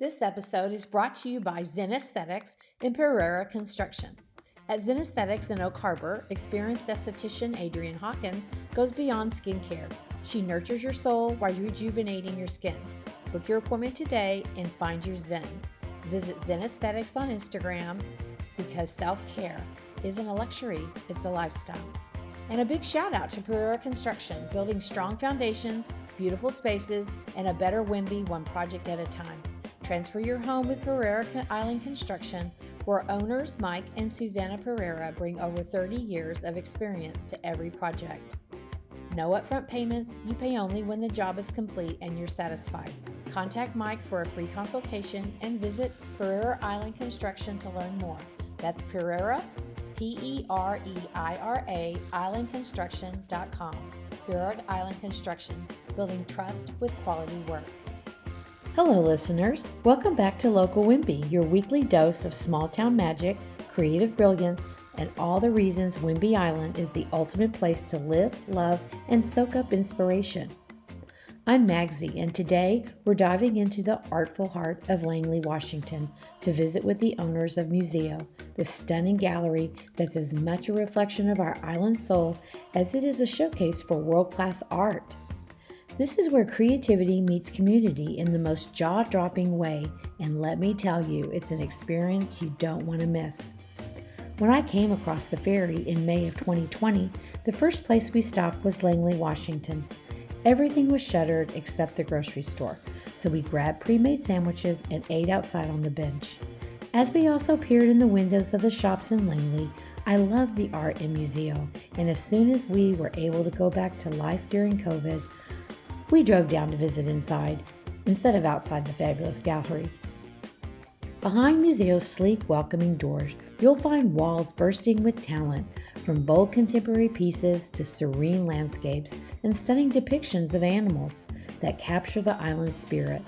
This episode is brought to you by Zen Aesthetics and Pereira Construction. At Zen Aesthetics in Oak Harbor, experienced esthetician Adrienne Hawkins goes beyond skincare. She nurtures your soul while rejuvenating your skin. Book your appointment today and find your Zen. Visit Zen Aesthetics on Instagram because self-care isn't a luxury, it's a lifestyle. And a big shout out to Pereira Construction, building strong foundations, beautiful spaces, and a better Whidbey one project at a time. Transfer your home with Pereira Island Construction, where owners Mike and Susanna Pereira bring over 30 years of experience to every project. No upfront payments, you pay only when the job is complete and you're satisfied. Contact Mike for a free consultation and visit Pereira Island Construction to learn more. That's Pereira, Pereira, islandconstruction.com. Pereira Island Construction, building trust with quality work. Hello, listeners. Welcome back to Local Whidbey, your weekly dose of small town magic, creative brilliance, and all the reasons Whidbey Island is the ultimate place to live, love, and soak up inspiration. I'm Magsy, and today we're diving into the artful heart of Langley, Washington, to visit with the owners of Museo, the stunning gallery that's as much a reflection of our island soul as it is a showcase for world-class art. This is where creativity meets community in the most jaw-dropping way, and let me tell you, it's an experience you don't want to miss. When I came across the ferry in May of 2020, the first place we stopped was Langley, Washington. Everything was shuttered except the grocery store, so we grabbed pre-made sandwiches and ate outside on the bench. As we also peered in the windows of the shops in Langley, I loved the art in Museo, and as soon as we were able to go back to life during COVID, we drove down to visit inside, instead of outside the fabulous gallery. Behind Museo's sleek, welcoming doors, you'll find walls bursting with talent, from bold contemporary pieces to serene landscapes and stunning depictions of animals that capture the island's spirit.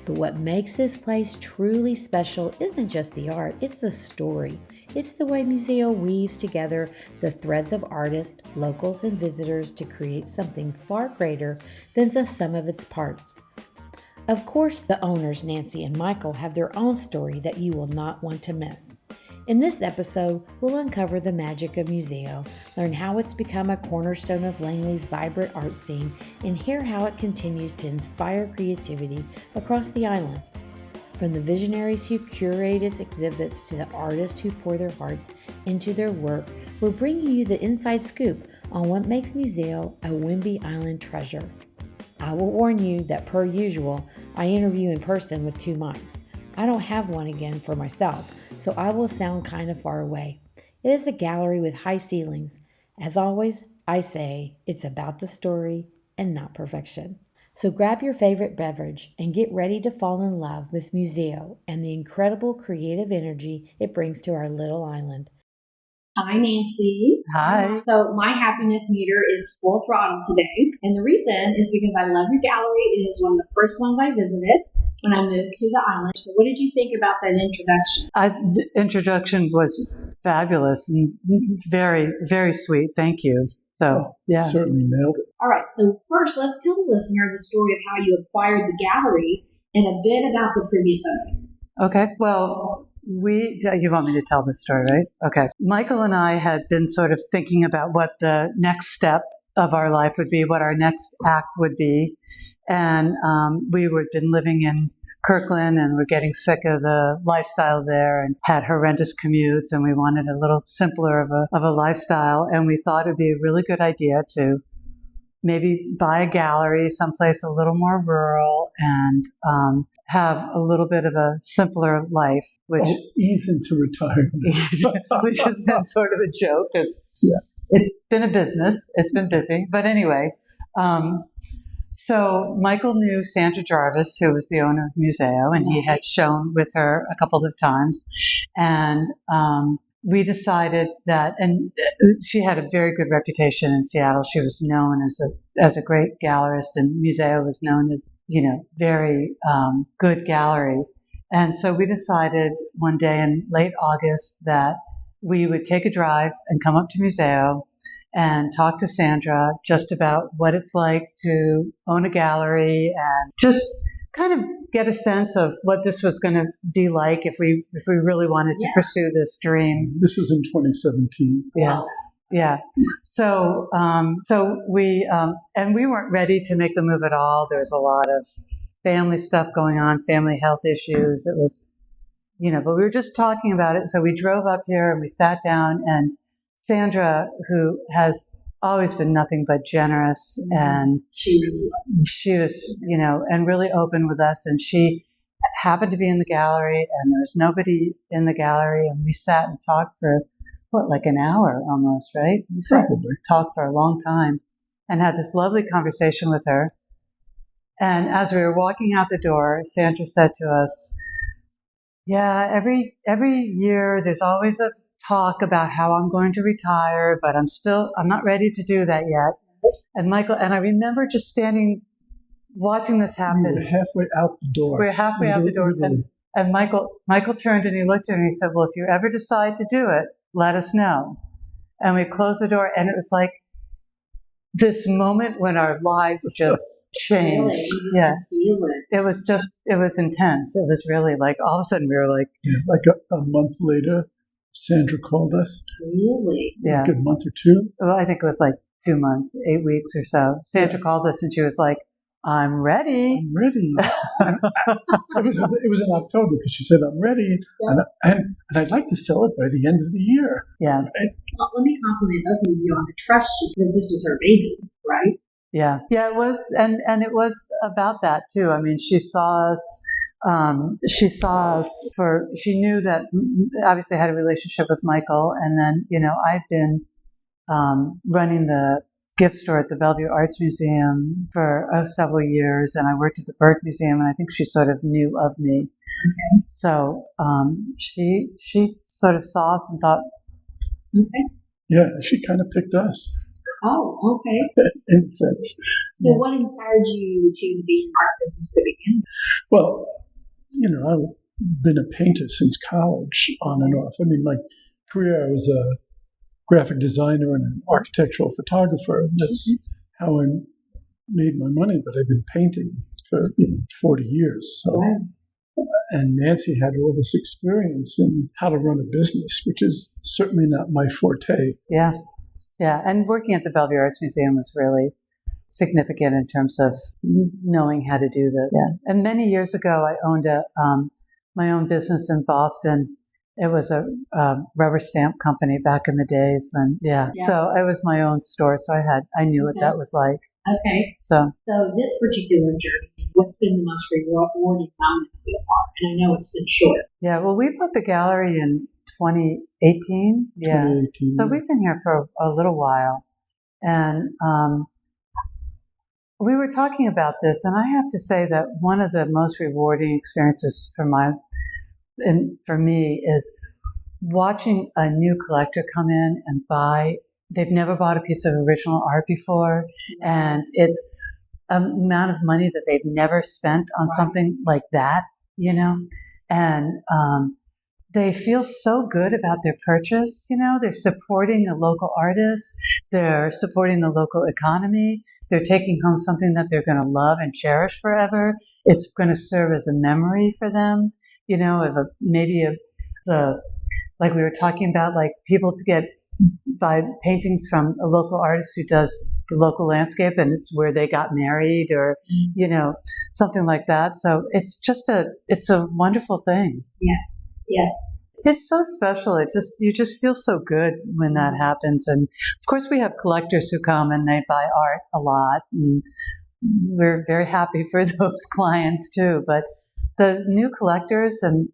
But what makes this place truly special isn't just the art, it's the story. It's the way Museo weaves together the threads of artists, locals, and visitors to create something far greater than the sum of its parts. Of course, the owners, Nancy and Michael, have their own story that you will not want to miss. In this episode, we'll uncover the magic of Museo, learn how it's become a cornerstone of Langley's vibrant art scene, and hear how it continues to inspire creativity across the island. From the visionaries who curate its exhibits to the artists who pour their hearts into their work, we're bringing you the inside scoop on what makes Museo a Whidbey Island treasure. I will warn you that, per usual, I interview in person with two mics. I don't have one again for myself, so I will sound kind of far away. It is a gallery with high ceilings. As always, I say it's about the story and not perfection. So grab your favorite beverage and get ready to fall in love with Museo and the incredible creative energy it brings to our little island. Hi, Nancy. Hi. So my happiness meter is full throttle today. And the reason is because I love your gallery. It is one of the first ones I visited when I moved to the island. So what did you think about that introduction? The introduction was fabulous and very, very sweet. Thank you. So, yeah. Certainly nailed it. All right. So first, let's tell the listener the story of how you acquired the gallery and a bit about the previous owner. Okay. Well, you want me to tell this story, right? Okay. Michael and I had been sort of thinking about what the next step of our life would be, what our next act would be. And we had been living in Kirkland and we're getting sick of the lifestyle there and had horrendous commutes, and we wanted a little simpler of a lifestyle. And we thought it'd be a really good idea to maybe buy a gallery someplace a little more rural and have a little bit of a simpler life, which ease into retirement, which has been sort of a joke. It's been a business. It's been busy, but anyway. So Michael knew Sandra Jarvis, who was the owner of Museo, and he had shown with her a couple of times. And we decided that, and she had a very good reputation in Seattle. She was known as a great gallerist, and Museo was known as, very good gallery. And so we decided one day in late August that we would take a drive and come up to Museo and talk to Sandra just about what it's like to own a gallery and just kind of get a sense of what this was going to be like if we really wanted to pursue this dream. This was in 2017. Yeah. Yeah. So, we weren't ready to make the move at all. There was a lot of family stuff going on, family health issues. It was, but we were just talking about it. So we drove up here and we sat down, and Sandra, who has always been nothing but generous, and she was, and really open with us. And she happened to be in the gallery, and there was nobody in the gallery, and we sat and talked for like an hour almost, right? We sat and talked for a long time and had this lovely conversation with her. And as we were walking out the door, Sandra said to us, "Yeah, every year there's always a talk about how I'm going to retire, but I'm not ready to do that yet." And Michael and I remember just standing, watching this happen. We were halfway out the door. And Michael turned and he looked at me and he said, "Well, if you ever decide to do it, let us know." And we closed the door, and it was like this moment when our lives just changed. Really? You just feel it. It was intense. It was really like all of a sudden we were like, like a month later, Sandra called us. Really? Yeah. Like a month or two. Well, I think it was like 2 months, 8 weeks or so. Sandra called us and she was like, "I'm ready." I'm ready. It was in October because she said, "I'm ready, and I'd like to sell it by the end of the year." Yeah. Well, let me compliment both of you on the trust sheet, because this was her baby, right? Yeah. Yeah, it was, and it was about that too. I mean, she saw us she knew that obviously I had a relationship with Michael, and then, I've been running the gift store at the Bellevue Arts Museum for several years, and I worked at the Burke Museum, and I think she sort of knew of me. Okay. So she sort of saw us and thought, okay. Yeah, she kind of picked us. Oh, okay. In a sense. So what inspired you to be in the art business to begin with? Well, I've been a painter since college, on and off. I mean, my career, I was a graphic designer and an architectural photographer. That's how I made my money, but I've been painting for 40 years. So. Wow. And Nancy had all this experience in how to run a business, which is certainly not my forte. Yeah. Yeah. And working at the Bellevue Arts Museum was really significant in terms of knowing how to do this. Yeah. And many years ago, I owned my own business in Boston. It was a rubber stamp company back in the days when, So it was my own store. So I knew what that was like. Okay. So this particular journey, what's been the most rewarding moment so far? And I know it's been short. Yeah. Well, we put the gallery in 2018. Yeah. 2018. So we've been here for a little while. And we were talking about this, and I have to say that one of the most rewarding experiences for me is watching a new collector come in and buy. They've never bought a piece of original art before, and it's an amount of money that they've never spent on something like that, and they feel so good about their purchase. They're supporting a local artist, they're supporting the local economy, they're taking home something that they're going to love and cherish forever. It's going to serve as a memory for them, like we were talking about, like people to buy paintings from a local artist who does the local landscape, and it's where they got married, or something like that. So it's a wonderful thing. Yes. It's so special. You just feel so good when that happens. And of course, we have collectors who come and they buy art a lot, and we're very happy for those clients too. But the new collectors, and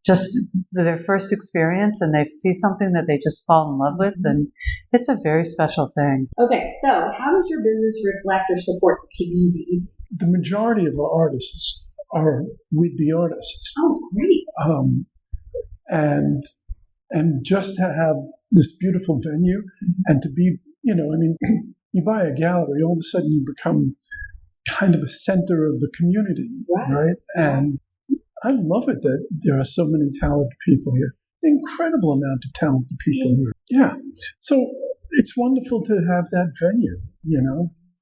just their first experience, and they see something that they just fall in love with, and it's a very special thing. Okay, so how does your business reflect or support the communities? The majority of our artists are Whidbey artists. Oh, great. And just to have this beautiful venue, and to be, you buy a gallery, all of a sudden you become kind of a center of the community, right? And I love it that there are so many talented people here. Incredible amount of talented people here. Yeah. So it's wonderful to have that venue,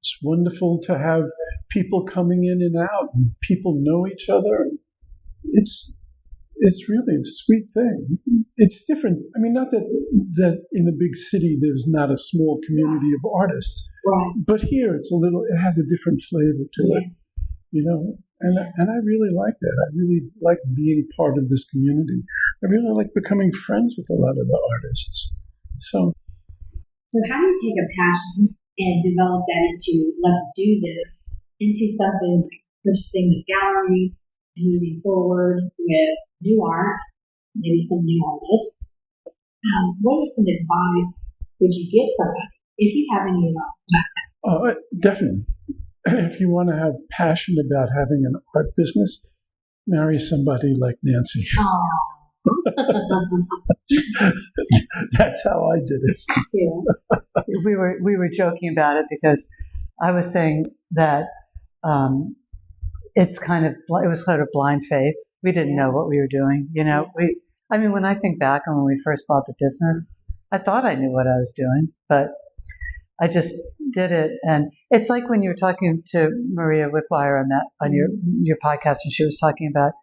It's wonderful to have people coming in and out, and people know each other. It's really a sweet thing. It's different. I mean, not that in a big city there's not a small community of artists, Right. but here it has a different flavor to it, And I really like that. I really like being part of this community. I really like becoming friends with a lot of the artists. So how do you take a passion and develop that into, let's do this, into something like purchasing this gallery and moving forward with new art, maybe some new artists? What is some advice would you give somebody, if you have any advice? Definitely. If you want to have passion about having an art business, marry somebody like Nancy. That's how I did it. Yeah. We were joking about it because I was saying that it was sort of blind faith. We didn't know what we were doing. When I think back on when we first bought the business, I thought I knew what I was doing, but I just did it. And it's like when you were talking to Maria Wickwire on your podcast, and she was talking about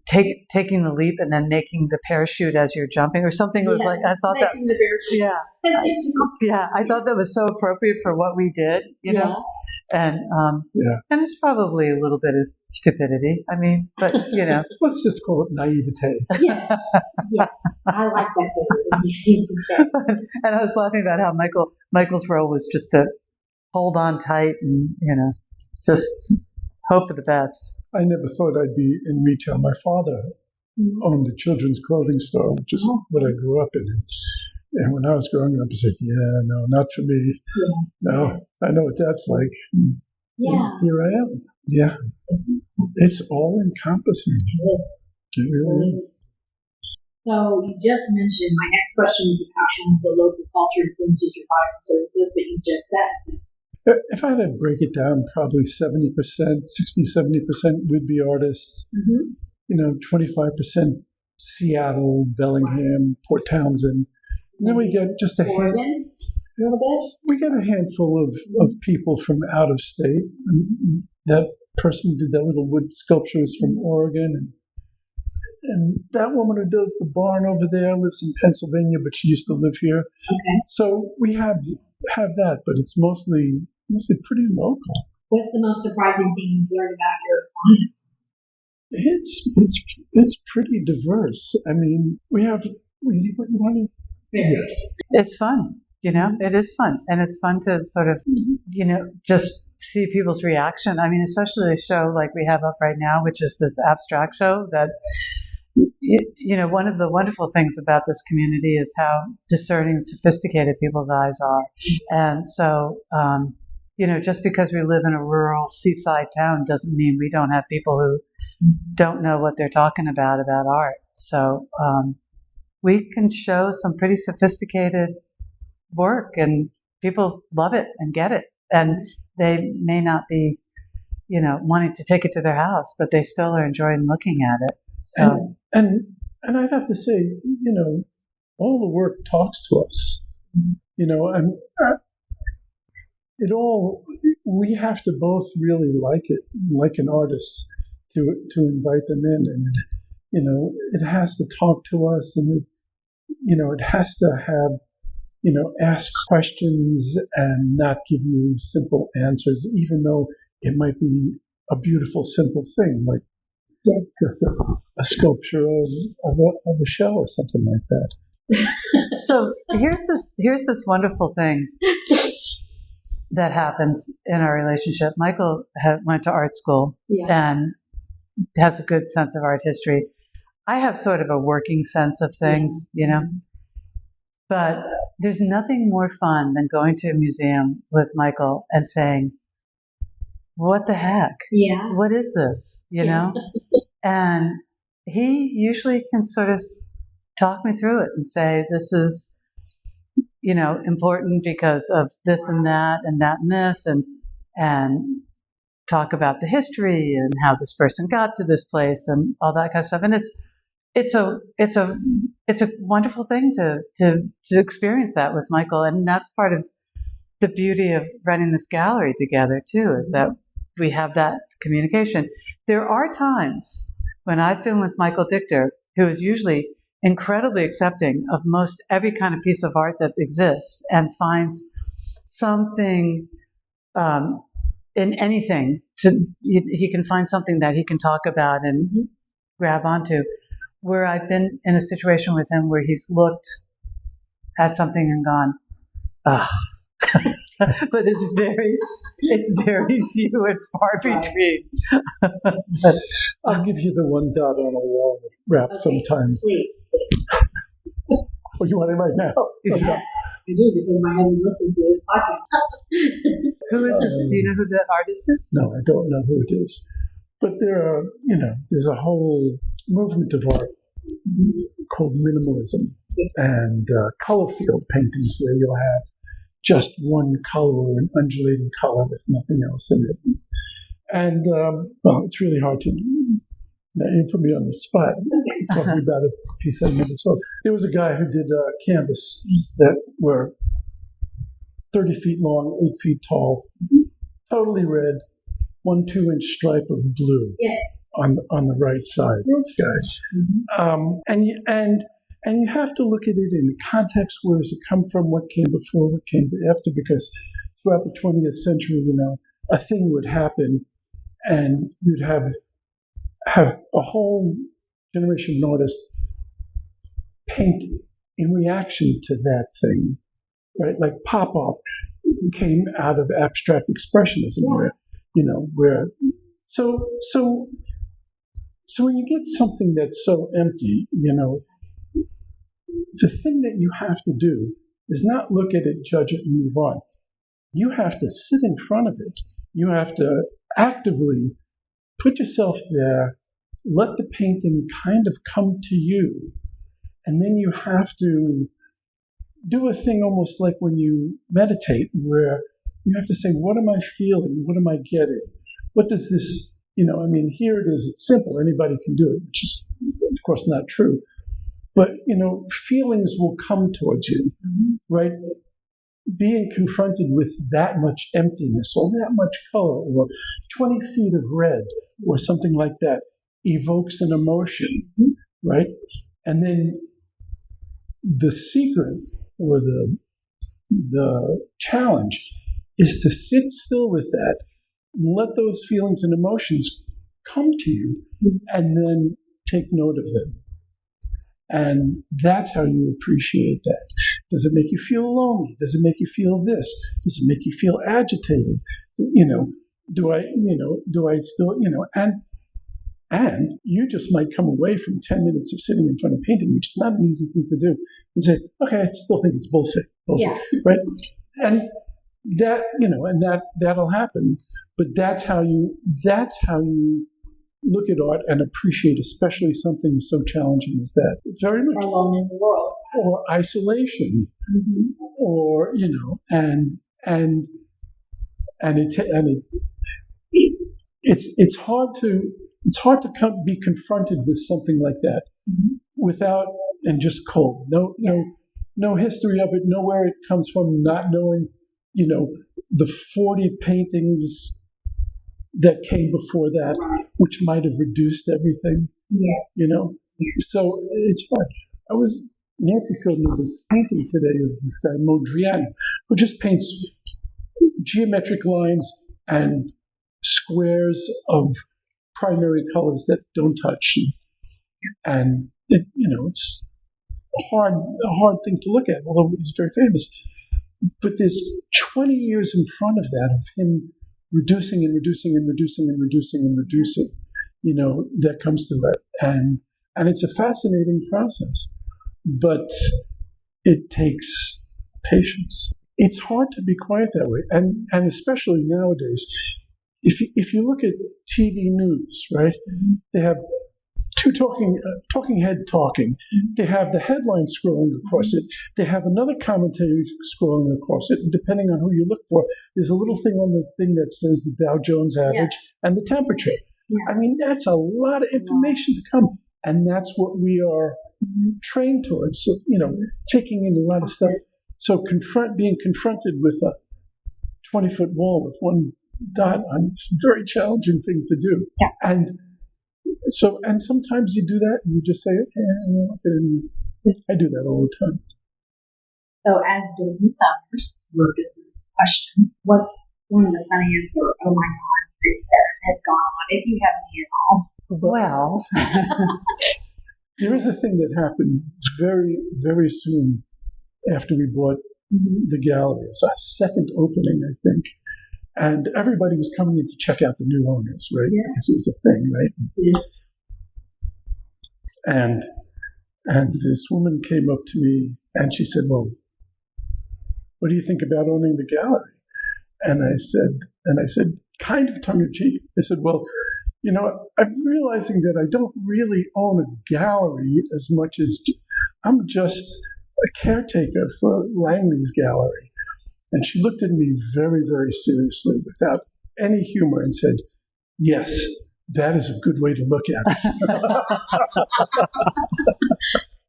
taking the leap and then making the parachute as you're jumping or something. It was like, I thought making the parachute. I thought that was so appropriate for what we did, know, and it's probably a little bit of stupidity. I mean, but let's just call it naivete. Yes, I like that better. And I was laughing about how Michael's role was just to hold on tight and just hope for the best. I never thought I'd be in retail. My father owned a children's clothing store, which is what I grew up in. And when I was growing up, I said, no, not for me. Yeah. No, I know what that's like. Yeah. And here I am. Yeah. It's all encompassing. It is. It really is. So you just mentioned, my next question was about how the local culture influences your products and services, but you just said if I had to break it down, probably 70%, 60-70% Whidbey artists, 25% Seattle, Bellingham, Port Townsend. And then we get just a Oregon, a little bit. We get a handful of people from out of state. And that person who did that little wood sculpture is from Oregon, and that woman who does the barn over there lives in Pennsylvania, but she used to live here. Okay. So we have that, but it's mostly pretty local. What's the most surprising thing you've learned about your clients? It's pretty diverse. I mean, we have. Yes, it's fun. It is fun, and it's fun to sort of, just see people's reaction. I mean, especially a show like we have up right now, which is this abstract show that. One of the wonderful things about this community is how discerning and sophisticated people's eyes are. And so, just because we live in a rural seaside town doesn't mean we don't have people who don't know what they're talking about art. So we can show some pretty sophisticated work, and people love it and get it. And they may not be, wanting to take it to their house, but they still are enjoying looking at it. So. And I'd have to say, all the work talks to us, and we have to both really like it, like an artist, to invite them in, and it has to talk to us, and it has to have, ask questions and not give you simple answers, even though it might be a beautiful, simple thing, like a sculpture of a shell or something like that. So here's this wonderful thing that happens in our relationship. Michael went to art school and has a good sense of art history. I have sort of a working sense of things, but there's nothing more fun than going to a museum with Michael and saying, what the heck? Yeah. What is this? And he usually can sort of talk me through it and say, this is, important because of this and that and that and this, and talk about the history and how this person got to this place and all that kind of stuff. And it's a wonderful thing to experience that with Michael. And that's part of the beauty of running this gallery together too, is that we have that communication. There are times when I've been with Michael Dichter, who is usually incredibly accepting of most every kind of piece of art that exists and finds something in anything. He can find something that he can talk about and grab onto. Where I've been in a situation with him where he's looked at something and gone, ugh. But it's very few and far between. I'll give you the one dot on a wall rap sometimes. Please. Oh, you want it right now? Yes, I do, because my husband listens to this podcast. Who is it? Do you know who the artist is? No, I don't know who it is. But there's a whole movement of art called minimalism and color field paintings where you'll have just one color or an undulating color with nothing else in it. And, it's really hard to, you put me on the spot talking about a piece I never saw. There was a guy who did canvases that were 30 feet long, 8 feet tall, totally red, 1 2-inch stripe of blue on the right side, guys. And you have to look at it in context. Where does it come from? What came before? What came after? Because throughout the 20th century, a thing would happen, and you'd have a whole generation of artists paint in reaction to that thing, right? Like pop art came out of abstract expressionism, so when you get something that's so empty, the thing that you have to do is not look at it, judge it, and move on. You have to sit in front of it. You have to actively put yourself there, let the painting kind of come to you, and then you have to do a thing almost like when you meditate, where you have to say, what am I feeling? What am I getting? What does this, here it is, it's simple, anybody can do it, which is, of course, not true. But, feelings will come towards you, right? Being confronted with that much emptiness or that much color or 20 feet of red or something like that evokes an emotion, right? And then the secret or the challenge is to sit still with that, let those feelings and emotions come to you, and then take note of them. And that's how you appreciate that. Does it make you feel lonely? Does it make you feel this? Does it make you feel agitated? Do I still, and you just might come away from 10 minutes of sitting in front of painting, which is not an easy thing to do, and say, okay, I still think it's bullshit, right? And that, that'll happen. But that's how you look at art and appreciate, especially something so challenging as that. Very much. Or alone in the world. Or isolation. Or, it's hard to be confronted with something like that without, and just cold. No history of it, know where it comes from, not knowing, the 40 paintings that came before that, which might have reduced everything. Yes. So it's hard. I was Nancy showed me the painting today of this guy Modrian, who just paints geometric lines and squares of primary colors that don't touch, and it's a hard thing to look at. Although he's very famous, but there's 20 years in front of that of him reducing and reducing and reducing and reducing and reducing, that comes to it. And it's a fascinating process, but it takes patience. It's hard to be quiet that way. And especially nowadays, if you look at TV news, right, they have two talking head talking. They have the headline scrolling across it. They have another commentary scrolling across it. And depending on who you look for, there's a little thing on the thing that says the Dow Jones average and the temperature. I mean, that's a lot of information to come. And that's what we are trained towards. So, taking in a lot of stuff. So being confronted with 20-foot wall with one dot on it. It's a very challenging thing to do. Yeah. And sometimes you do that and you just say, okay, I don't like it anyway. I do that all the time. So as business owners, your business question, what one of the funniest or oh my God that has gone on, if you have any at all? Well, there is a thing that happened very, very soon after we bought the gallery. It's our second opening, I think. And everybody was coming in to check out the new owners, right? Yeah. Because it was a thing, right? Yeah. And this woman came up to me and she said, well, what do you think about owning the gallery? And I said, kind of tongue in cheek, I said, well, I'm realizing that I don't really own a gallery as much as I'm just a caretaker for Langley's gallery. And she looked at me very, very seriously without any humor and said, yes, that is a good way to look at it.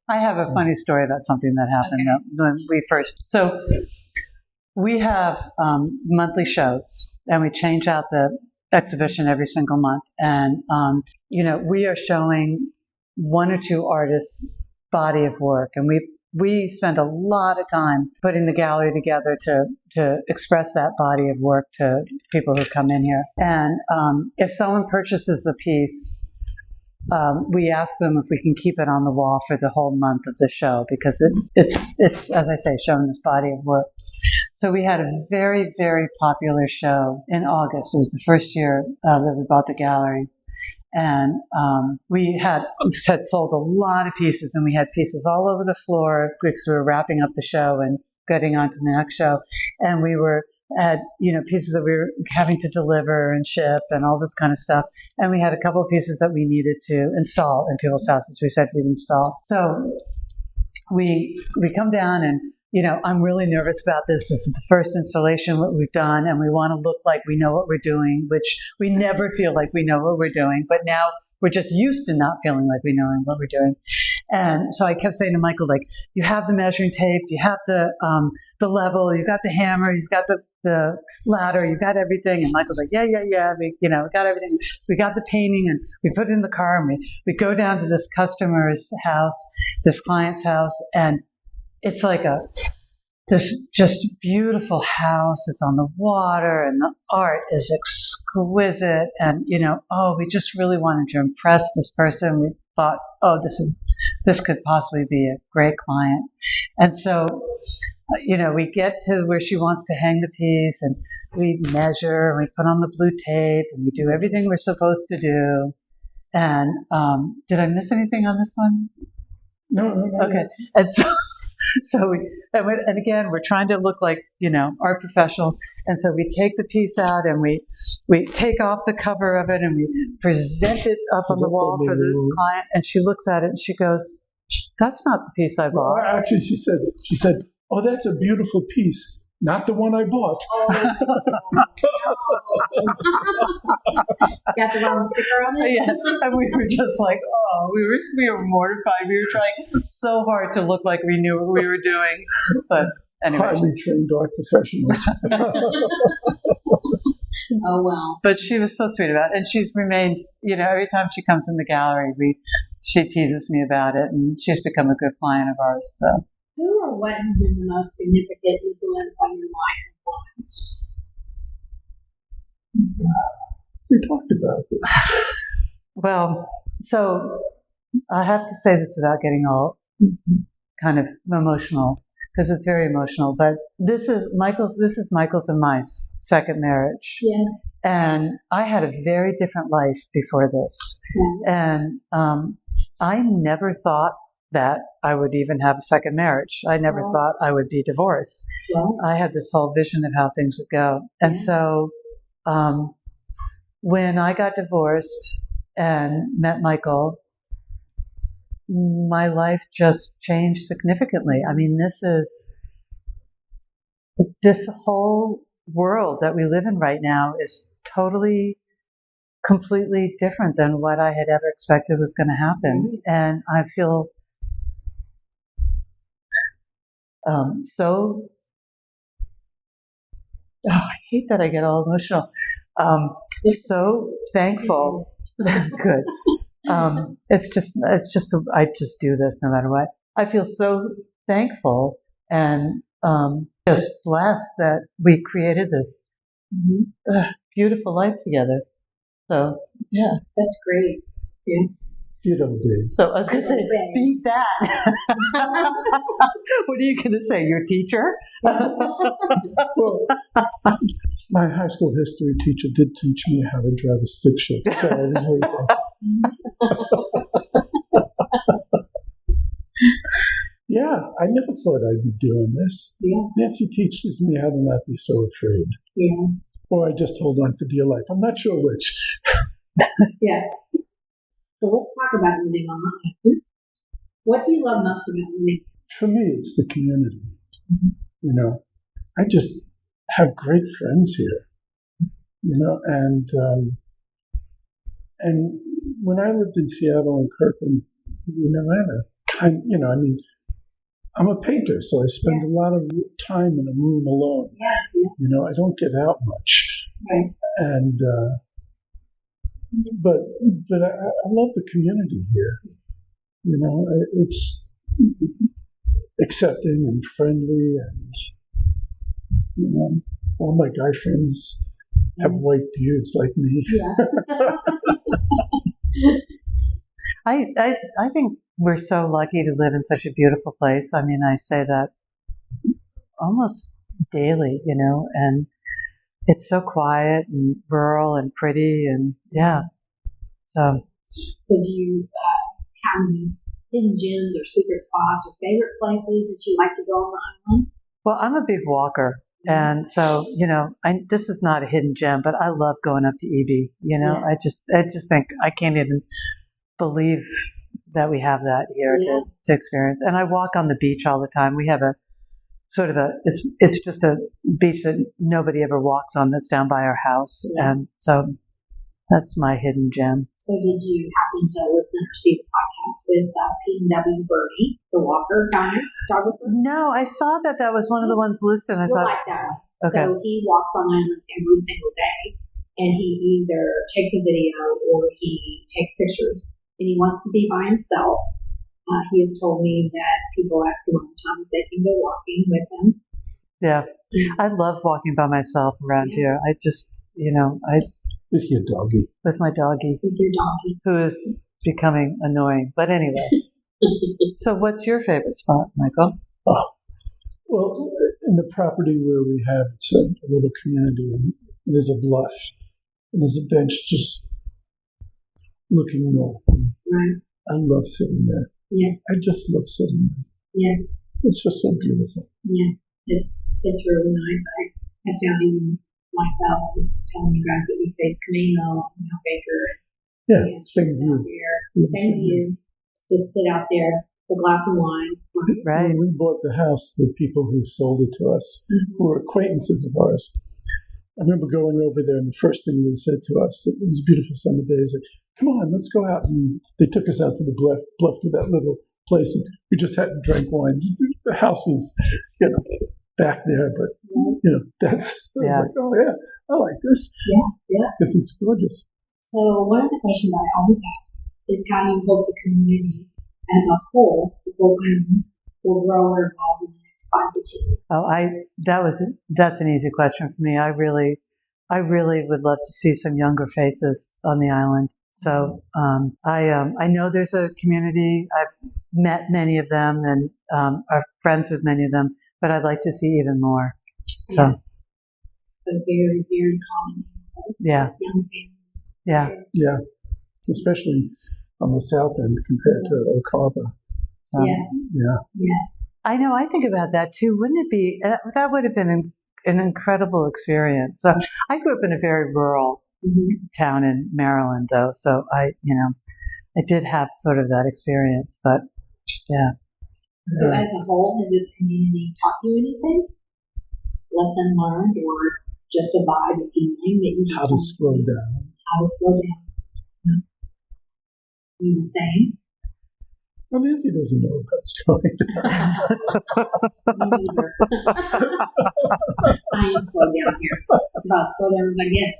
I have a funny story about something that happened when we first. So we have monthly shows, and we change out the exhibition every single month. And, we are showing one or two artists' body of work. And we spend a lot of time putting the gallery together to express that body of work to people who come in here. And if someone purchases a piece, we ask them if we can keep it on the wall for the whole month of the show, because it's as I say, showing this body of work. So we had a very, very popular show in August. It was the first year that we bought the gallery. And we had sold a lot of pieces, and we had pieces all over the floor because we were wrapping up the show and getting on to the next show. And we had pieces that we were having to deliver and ship and all this kind of stuff. And we had a couple of pieces that we needed to install in people's houses. We said we'd install. So we come down and, I'm really nervous about this. This is the first installation that we've done, and we want to look like we know what we're doing, which we never feel like we know what we're doing. But now we're just used to not feeling like we know what we're doing. And so I kept saying to Michael, like, you have the measuring tape, you have the level, you got the hammer, you've got the ladder, you've got everything. And Michael's like, yeah, we got everything. We got the painting, and we put it in the car, and we go down to this customer's house, this client's house, and it's like this just beautiful house. It's on the water, and the art is exquisite. And, we just really wanted to impress this person. We thought, this could possibly be a great client. And so, we get to where she wants to hang the piece, and we measure, and we put on the blue tape, and we do everything we're supposed to do. And did I miss anything on this one? No. Okay. And and again, we're trying to look like, art professionals. And so we take the piece out, and we take off the cover of it, and we present it up on the wall for this client. And she looks at it and she goes, that's not the piece I bought. Well, actually, she said, oh, that's a beautiful piece. Not the one I bought. Got the wrong sticker on it? Yeah. And we were just like, we were mortified. We were trying so hard to look like we knew what we were doing. But anyway. Highly trained art professionals. Oh, well. But she was so sweet about it. And she's remained, every time she comes in the gallery, she teases me about it. And she's become a good client of ours. So. Who or what has been the most significant influence on your life and why? We talked about this. Well, so I have to say this without getting all kind of emotional, because it's very emotional. But this is Michael's and my second marriage. Yeah. And I had a very different life before this. Yeah. And I never thought that I would even have a second marriage. I never thought I would be divorced. I had this whole vision of how things would go. And so when I got divorced and met Michael, my life just changed significantly. I mean, this whole world that we live in right now is totally, completely different than what I had ever expected was going to happen. And I feel I hate that I get all emotional. So thankful. Good. It's just, I just do this no matter what. I feel so thankful and just blessed that we created this beautiful life together. So, yeah. That's great. Yeah. You don't do. So I was going to say, beat that. What are you going to say? Your teacher? Well, my high school history teacher did teach me how to drive a stick shift, so I was very Yeah, I never thought I'd be doing this. Yeah. Nancy teaches me how to not be so afraid. Yeah. Or I just hold on for dear life. I'm not sure which. Yeah. So let's talk about living on the island. What do you love most about living? For me, it's the community. You know, I just have great friends here. You know, and when I lived in Seattle and Kirkland, you know, I had a kind, you know, I mean, I'm a painter, so I spend a lot of time in a room alone. Yeah. You know, I don't get out much. Right. And but I love the community here. You know, it's accepting and friendly, and you know, all my guy friends have white beards like me. Yeah. I think we're so lucky to live in such a beautiful place. I mean, I say that almost daily, you know, and it's so quiet and rural and pretty, and yeah. So do you have any hidden gems or secret spots or favorite places that you like to go on the island? well, I'm a big walker. And so, you know, this is not a hidden gem, but I love going up to EB. You know, I just think I can't even believe that we have that here to experience. And I walk on the beach all the time. We have a sort of it's just a beach that nobody ever walks on that's down by our house. Yeah. And so that's my hidden gem. So did you happen to listen or see the podcast with P&W Bernie, the walker guy, photographer? No, I saw that was one of the ones listed. And I You'll thought, like that one. Okay. So he walks on the island every single day, and he either takes a video or he takes pictures, and he wants to be by himself. He has told me that people ask him all the time if they can go walking with him. Yeah. I love walking by myself around here. I just, you know, With your doggy. with my doggy, With your doggy. who is becoming annoying. But anyway, so what's your favorite spot, Michael? Well, in the property where we have, it's a little community, and there's a bluff, and there's a bench just looking north. Right. I love sitting there. Yeah. I just love sitting there. Yeah. It's just so beautiful. Yeah. It's really nice. I found even myself, I was telling you guys that we face Camino and now Baker. Yeah, same view. Same view. Just sit out there, the glass of wine. Right. When we bought the house, the people who sold it to us, who were acquaintances of ours, I remember going over there, and the first thing they said to us, it was a beautiful summer day, is like, come on, let's go out. And they took us out to the bluff to that little place, and we just hadn't drank wine. The house was, you know, back there, but, you know, I was like, oh, yeah, I like this. Yeah. Because it's gorgeous. So one of the questions I always ask is how do you hope the community as a whole, will grow or evolve in the next 5 to 10 years? Oh, that's an easy question for me. I really would love to see some younger faces on the island. So I know there's a community. I've met many of them and are friends with many of them, but I'd like to see even more. So. Yes. So very, very common. So Yeah. Young families. Yeah. Yeah, especially on the south end compared to Oak Harbor. Yes. Yeah. Yes. I know. I think about that too. Wouldn't it be? That would have been an incredible experience. So I grew up in a very rural town in Maryland, though. So I did have sort of that experience. But yeah. So as a whole, has this community taught you anything? Lesson learned, or just a vibe, a feeling that you How to slow down. How to slow down. Yeah. You the same? Well, Nancy doesn't know that story. Me neither. I am slow down here. About as slow down as I get.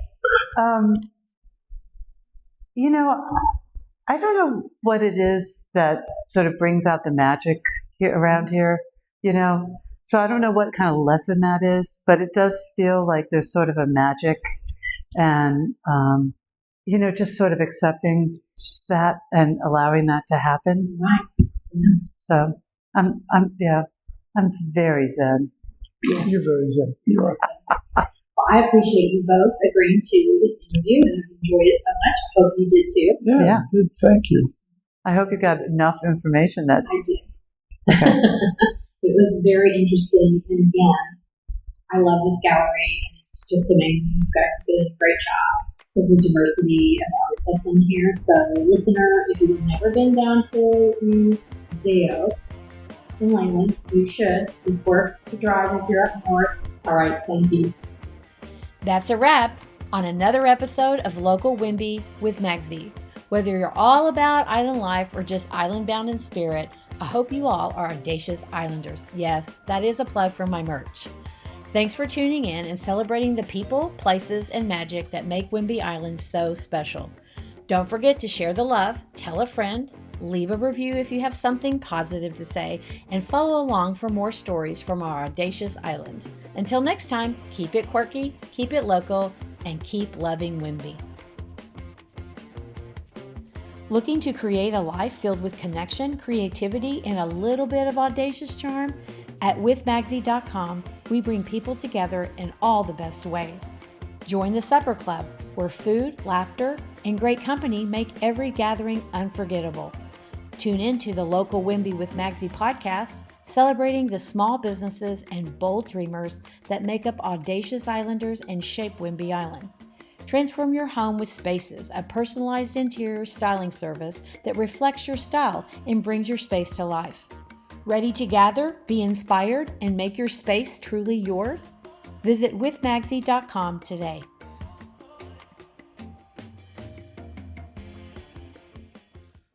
You know, I don't know what it is that sort of brings out the magic around here, you know. So I don't know what kind of lesson that is, but it does feel like there's sort of a magic and, you know, just sort of accepting that and allowing that to happen. Right. Yeah. So I'm very zen. You're very zen. You are. Well, I appreciate you both agreeing to this interview, and I've enjoyed it so much. I hope you did too. Yeah. I did. Thank you. I hope you got enough information. I did. Okay. It was very interesting, and again, I love this gallery, and it's just amazing. You guys have done a great job with the diversity of artists in here. So, listener, if you've never been down to Museo in Langley, you should. It's worth the drive if you're up north. All right, thank you. That's a wrap on another episode of Local Whidbey with Magsy. Whether you're all about island life or just island bound in spirit, I hope you all are audacious islanders. Yes, that is a plug for my merch. Thanks for tuning in and celebrating the people, places, and magic that make Whidbey Island so special. Don't forget to share the love, tell a friend, leave a review if you have something positive to say, and follow along for more stories from our audacious island. Until next time, keep it quirky, keep it local, and keep loving Whidbey. Looking to create a life filled with connection, creativity, and a little bit of audacious charm? At withmagsy.com, we bring people together in all the best ways. Join the Supper Club, where food, laughter, and great company make every gathering unforgettable. Tune in to the Local Whidbey with Magsy podcast, celebrating the small businesses and bold dreamers that make up audacious islanders and shape Whidbey Island. Transform your home with Spaces, a personalized interior styling service that reflects your style and brings your space to life. Ready to gather, be inspired, and make your space truly yours? Visit withmagsy.com today.